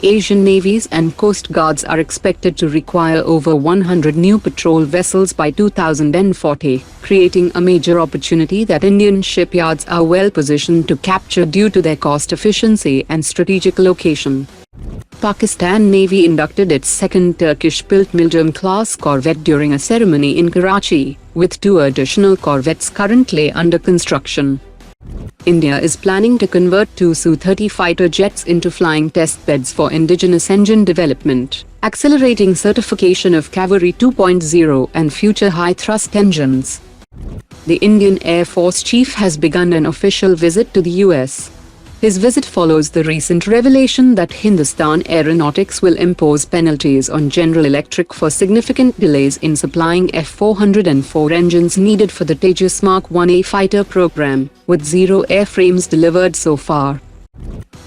Asian navies and coast guards are expected to require over 100 new patrol vessels by 2040, creating a major opportunity that Indian shipyards are well positioned to capture due to their cost efficiency and strategic location. Pakistan Navy inducted its second Turkish-built MILGEM-class Corvette during a ceremony in Karachi, with 2 additional Corvettes currently under construction. India is planning to convert 2 Su-30 fighter jets into flying test beds for indigenous engine development, accelerating certification of Kaveri 2.0 and future high-thrust engines. The Indian Air Force Chief has begun an official visit to the US. His visit follows the recent revelation that Hindustan Aeronautics will impose penalties on General Electric for significant delays in supplying F-404 engines needed for the Tejas Mark 1A fighter program, with 0 airframes delivered so far.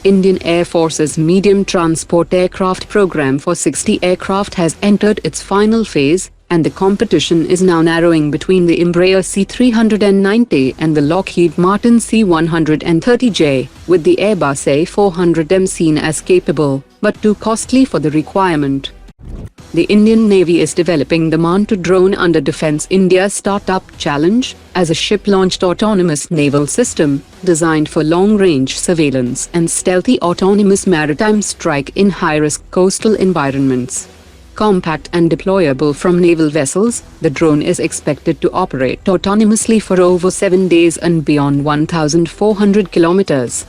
Indian Air Force's medium transport aircraft program for 60 aircraft has entered its final phase, and the competition is now narrowing between the Embraer C-390 and the Lockheed Martin C-130J, with the Airbus A400M seen as capable, but too costly for the requirement. The Indian Navy is developing the MANTA drone under Defence India's Startup Challenge, as a ship-launched autonomous naval system, designed for long-range surveillance and stealthy autonomous maritime strike in high-risk coastal environments. Compact and deployable from naval vessels, the drone is expected to operate autonomously for over 7 days and beyond 1,400 kilometers.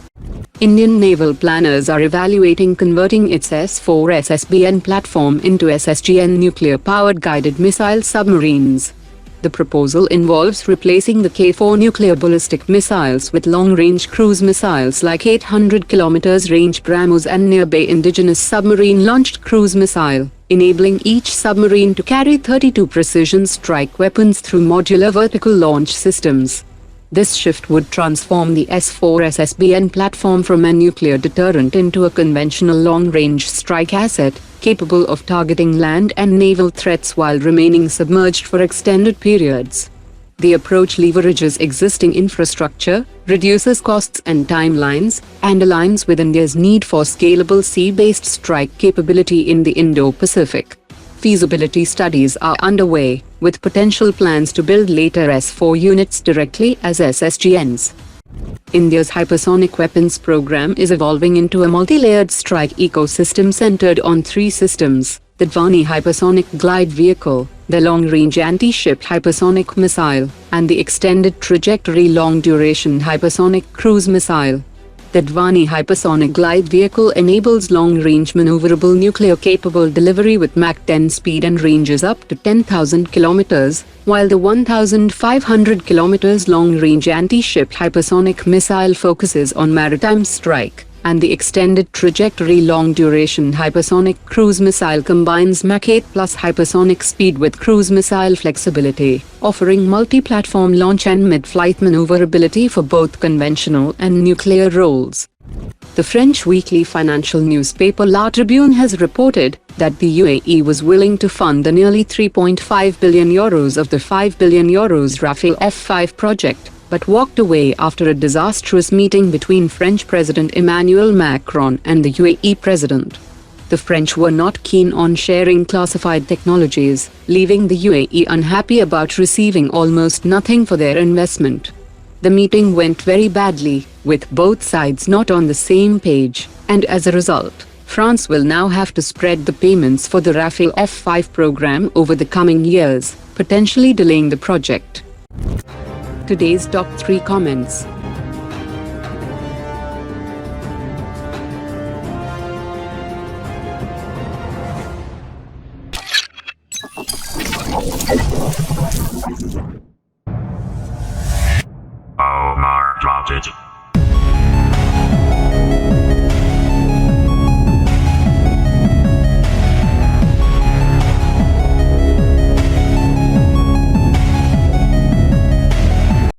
Indian naval planners are evaluating converting its S-4 SSBN platform into SSGN nuclear-powered guided missile submarines. The proposal involves replacing the K-4 nuclear ballistic missiles with long-range cruise missiles like 800 km range BrahMos and near-bay indigenous submarine-launched cruise missile, enabling each submarine to carry 32 precision strike weapons through modular vertical launch systems. This shift would transform the S-4 SSBN platform from a nuclear deterrent into a conventional long-range strike asset, capable of targeting land and naval threats while remaining submerged for extended periods. The approach leverages existing infrastructure, reduces costs and timelines, and aligns with India's need for scalable sea-based strike capability in the Indo-Pacific. Feasibility studies are underway, with potential plans to build later S-4 units directly as SSGNs. India's hypersonic weapons program is evolving into a multi-layered strike ecosystem centered on 3 systems: the Dhvani hypersonic glide vehicle, the long-range anti-ship hypersonic missile, and the extended trajectory long-duration hypersonic cruise missile. The Dhvani hypersonic glide vehicle enables long-range maneuverable nuclear-capable delivery with Mach 10 speed and ranges up to 10,000 kilometers, while the 1,500 kilometers long-range anti-ship hypersonic missile focuses on maritime strike, and the extended trajectory long-duration hypersonic cruise missile combines Mach 8 plus hypersonic speed with cruise missile flexibility, offering multi-platform launch and mid-flight maneuverability for both conventional and nuclear roles. The French weekly financial newspaper La Tribune has reported that the UAE was willing to fund the nearly €3.5 billion of the €5 billion Rafale F-5 project, but walked away after a disastrous meeting between French President Emmanuel Macron and the UAE President. The French were not keen on sharing classified technologies, leaving the UAE unhappy about receiving almost nothing for their investment. The meeting went very badly, with both sides not on the same page, and as a result, France will now have to spread the payments for the Rafale F-5 program over the coming years, potentially delaying the project. Today's top 3 comments.